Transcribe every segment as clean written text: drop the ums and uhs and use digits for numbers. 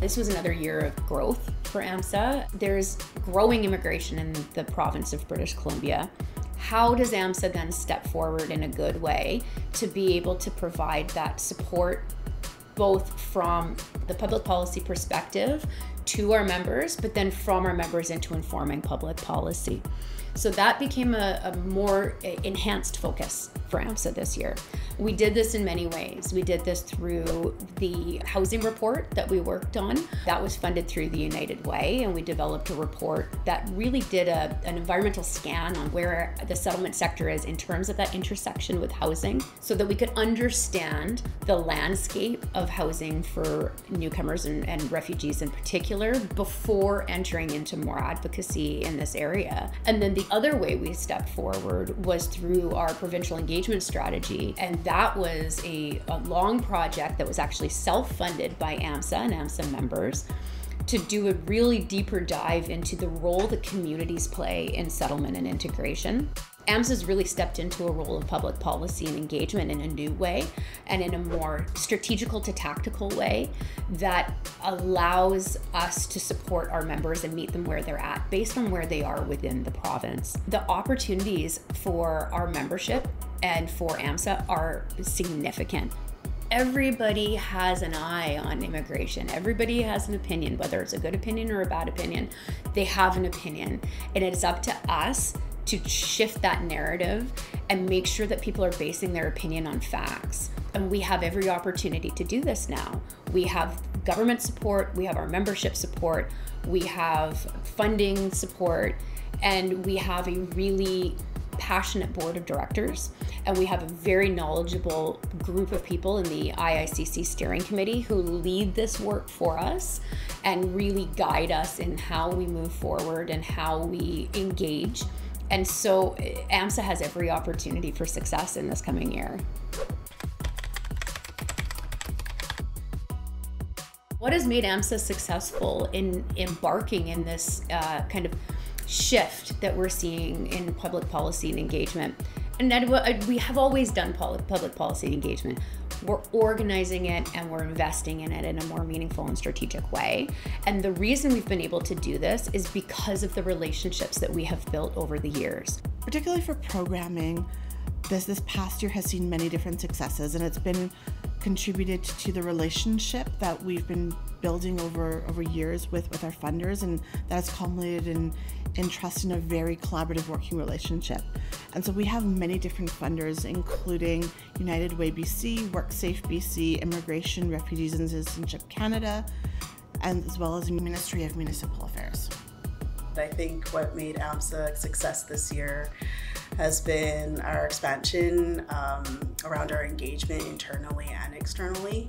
This was another year of growth for AMSSA. There's growing immigration in the province of British Columbia. How does AMSSA then step forward in a good way to be able to provide that support, both from the public policy perspective to our members, but then from our members into informing public policy? So that became a more enhanced focus for AMSSA this year. We did this in many ways. We did this through the housing report that we worked on. That was funded through the United Way, and we developed a report that really did an environmental scan on where the settlement sector is in terms of that intersection with housing, so that we could understand the landscape of housing for newcomers and refugees in particular before entering into more advocacy in this area. And then the other way we stepped forward was through our provincial engagement strategy, and that was a long project that was actually self-funded by AMSSA and AMSSA members to do a really deeper dive into the role that communities play in settlement and integration. AMSSA's really stepped into a role of public policy and engagement in a new way, and in a more strategical to tactical way that allows us to support our members and meet them where they're at based on where they are within the province. The opportunities for our membership and for AMSSA are significant. Everybody has an eye on immigration. Everybody has an opinion, whether it's a good opinion or a bad opinion. They have an opinion, and it's up to us to shift that narrative and make sure that people are basing their opinion on facts. And we have every opportunity to do this now. We have government support, we have our membership support, we have funding support, and we have a really passionate board of directors, and we have a very knowledgeable group of people in the IICC steering committee who lead this work for us and really guide us in how we move forward and how we engage. And so AMSSA has every opportunity for success in this coming year. What has made AMSSA successful in embarking in this kind of shift that we're seeing in public policy and engagement? And that we have always done public policy and engagement. We're organizing it and we're investing in it in a more meaningful and strategic way. And the reason we've been able to do this is because of the relationships that we have built over the years. Particularly for programming, this past year has seen many different successes, and it's been contributed to the relationship that we've been building over years with our funders, and that has culminated in trust in a very collaborative working relationship. And so we have many different funders, including United Way BC, WorkSafe BC, Immigration, Refugees and Citizenship Canada, and as well as the Ministry of Municipal Affairs. I think what made AMSSA a success this year has been our expansion around our engagement internally and externally.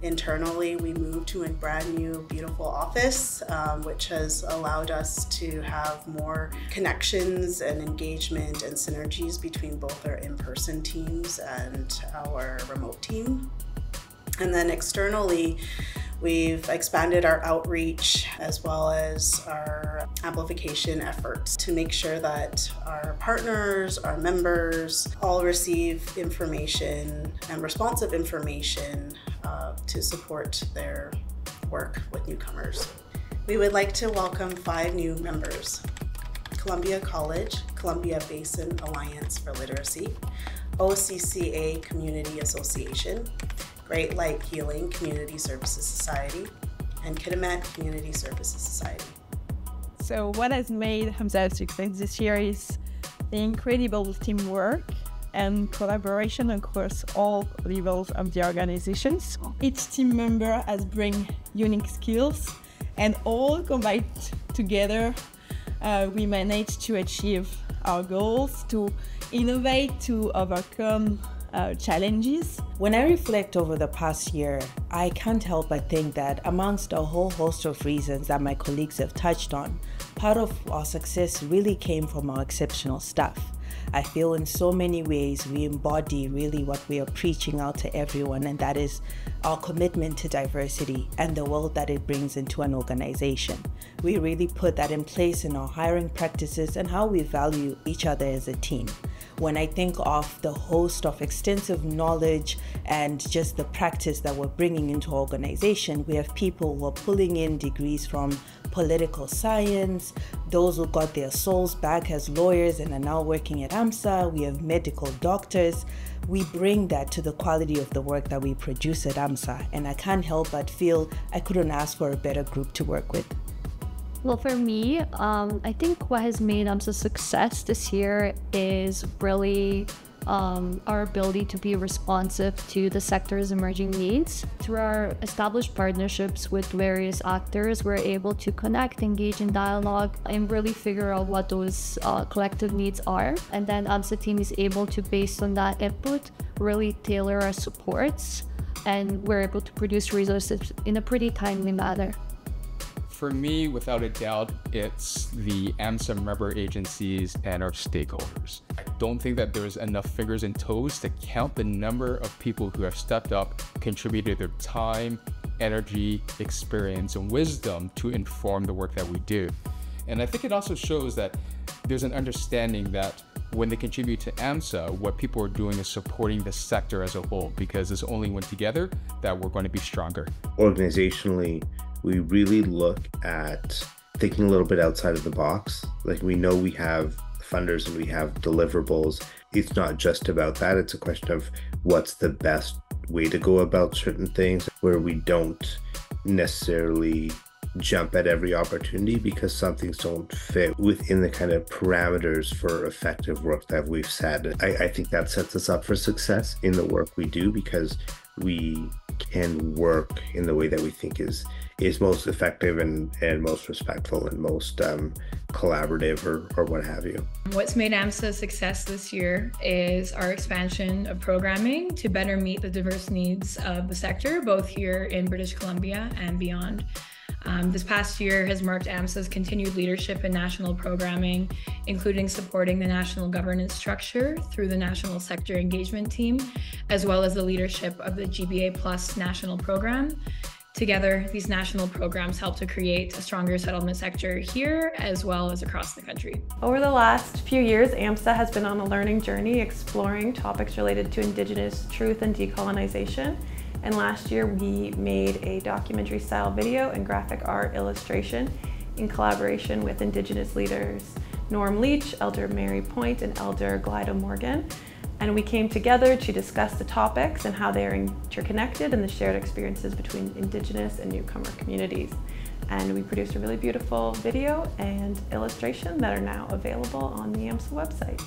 Internally, we moved to a brand new, beautiful office, which has allowed us to have more connections and engagement and synergies between both our in-person teams and our remote team. And then externally, we've expanded our outreach as well as our amplification efforts to make sure that our partners, our members, all receive information and responsive information to support their work with newcomers. We would like to welcome 5 new members: Columbia College, Columbia Basin Alliance for Literacy, OCCA Community Association, Great Light Healing Community Services Society, and Kitimat Community Services Society. So what has made AMSSA a success this year is the incredible teamwork and collaboration across all levels of the organizations. Each team member has bring unique skills, and all combined together, we managed to achieve our goals, to innovate, to overcome challenges. When I reflect over the past year, I can't help but think that amongst a whole host of reasons that my colleagues have touched on, part of our success really came from our exceptional staff. I feel in so many ways we embody really what we are preaching out to everyone, and that is our commitment to diversity and the world that it brings into an organization. We really put that in place in our hiring practices and how we value each other as a team. When I think of the host of extensive knowledge and just the practice that we're bringing into our organization, we have people who are pulling in degrees from political science, those who got their souls back as lawyers and are now working at AMSSA. We have medical doctors. We bring that to the quality of the work that we produce at AMSSA, and I can't help but feel I couldn't ask for a better group to work with. Well, for me, I think what has made AMSSA a success this year is really our ability to be responsive to the sector's emerging needs. Through our established partnerships with various actors, we're able to connect, engage in dialogue, and really figure out what those collective needs are. And then AMSSA team is able to, based on that input, really tailor our supports, and we're able to produce resources in a pretty timely manner. For me, without a doubt, it's the AMSSA member agencies and our stakeholders. I don't think that there's enough fingers and toes to count the number of people who have stepped up, contributed their time, energy, experience, and wisdom to inform the work that we do. And I think it also shows that there's an understanding that when they contribute to AMSSA, what people are doing is supporting the sector as a whole, because it's only when together that we're going to be stronger. Organizationally, we really look at thinking a little bit outside of the box. Like, we know we have funders and we have deliverables. It's not just about that. It's a question of what's the best way to go about certain things, where we don't necessarily jump at every opportunity because some things don't fit within the kind of parameters for effective work that we've set. I think that sets us up for success in the work we do, because we can work in the way that we think is most effective and most respectful and most collaborative or what have you. What's made AMSSA a success this year is our expansion of programming to better meet the diverse needs of the sector, both here in British Columbia and beyond. This past year has marked AMSSA's continued leadership in national programming, including supporting the national governance structure through the National Sector Engagement Team, as well as the leadership of the GBA Plus national program. Together, these national programs help to create a stronger settlement sector here as well as across the country. Over the last few years, AMSSA has been on a learning journey exploring topics related to Indigenous truth and decolonization. And last year, we made a documentary-style video and graphic art illustration in collaboration with Indigenous leaders Norm Leach, Elder Mary Point, and Elder Glyda Morgan. And we came together to discuss the topics and how they are interconnected and the shared experiences between Indigenous and newcomer communities. And we produced a really beautiful video and illustration that are now available on the AMSSA website.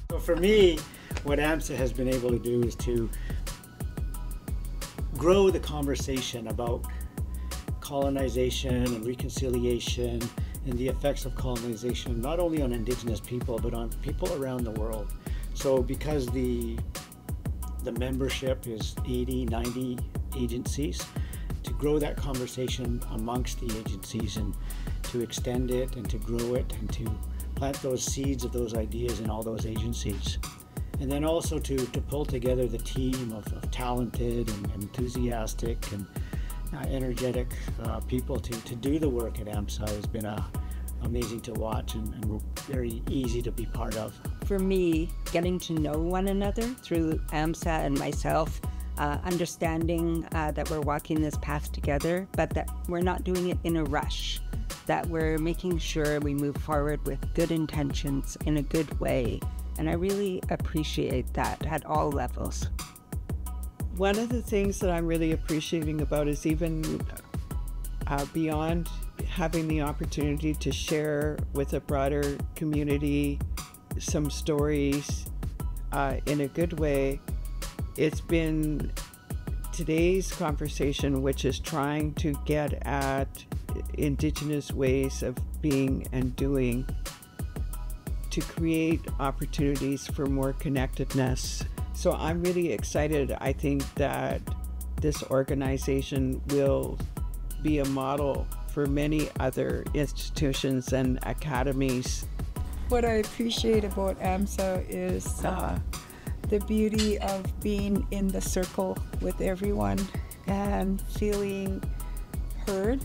So for me, what AMSSA has been able to do is to grow the conversation about colonization and reconciliation and the effects of colonization, not only on Indigenous people, but on people around the world. So because the membership is 80, 90 agencies, to grow that conversation amongst the agencies and to extend it and to grow it and to plant those seeds of those ideas in all those agencies. And then also to pull together the team of talented and enthusiastic and energetic people to do the work at AMSSA has been amazing to watch and very easy to be part of. For me, getting to know one another through AMSSA and myself, understanding that we're walking this path together, but that we're not doing it in a rush, that we're making sure we move forward with good intentions in a good way. And I really appreciate that at all levels. One of the things that I'm really appreciating about is even beyond having the opportunity to share with a broader community some stories in a good way, it's been today's conversation which is trying to get at Indigenous ways of being and doing to create opportunities for more connectedness. So I'm really excited. I think that this organization will be a model for many other institutions and academies. What I appreciate about AMSSA is the beauty of being in the circle with everyone and feeling heard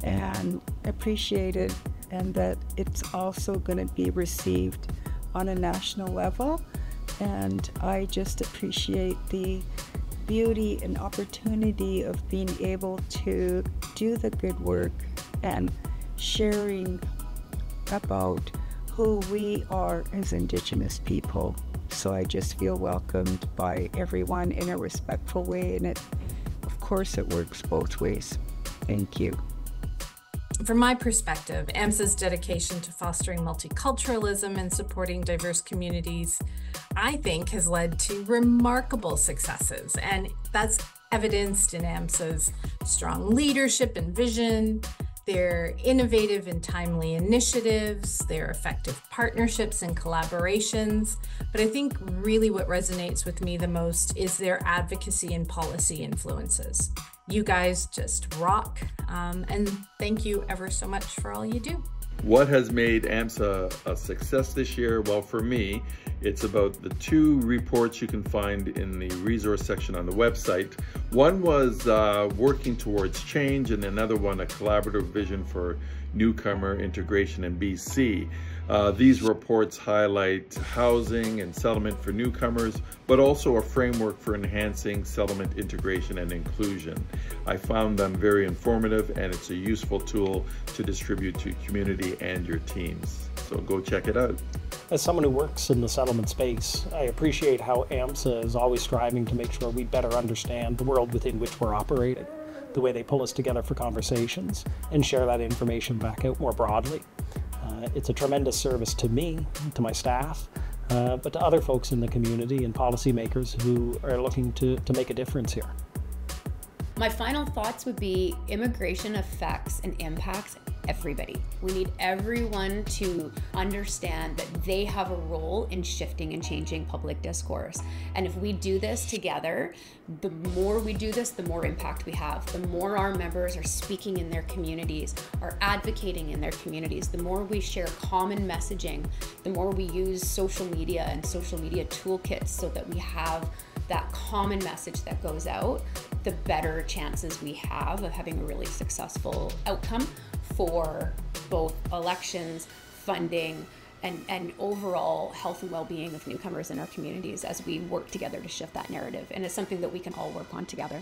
and appreciated, and that it's also going to be received on a national level. And I just appreciate the beauty and opportunity of being able to do the good work and sharing about who we are as Indigenous people. So I just feel welcomed by everyone in a respectful way, and of course it works both ways. Thank you. From my perspective, AMSSA's dedication to fostering multiculturalism and supporting diverse communities, I think, has led to remarkable successes. And that's evidenced in AMSSA's strong leadership and vision, their innovative and timely initiatives, their effective partnerships and collaborations. But I think really what resonates with me the most is their advocacy and policy influences. You guys just rock, and thank you ever so much for all you do. What has made AMSSA a success this year? Well, for me, it's about the 2 reports you can find in the resource section on the website. One was working towards change, and another one, a collaborative vision for newcomer integration in BC. These reports highlight housing and settlement for newcomers, but also a framework for enhancing settlement integration and inclusion. I found them very informative, and it's a useful tool to distribute to community and your teams. So go check it out. As someone who works in the settlement space, I appreciate how AMSSA is always striving to make sure we better understand the world within which we're operating, the way they pull us together for conversations, and share that information back out more broadly. It's a tremendous service to me, to my staff, but to other folks in the community and policymakers who are looking to make a difference here. My final thoughts would be immigration affects and impacts everybody. We need everyone to understand that they have a role in shifting and changing public discourse. And if we do this together, the more we do this, the more impact we have. The more our members are speaking in their communities, are advocating in their communities, the more we share common messaging, the more we use social media and social media toolkits so that we have that common message that goes out, the better chances we have of having a really successful outcome for both elections, funding, and overall health and well-being of newcomers in our communities as we work together to shift that narrative. And it's something that we can all work on together.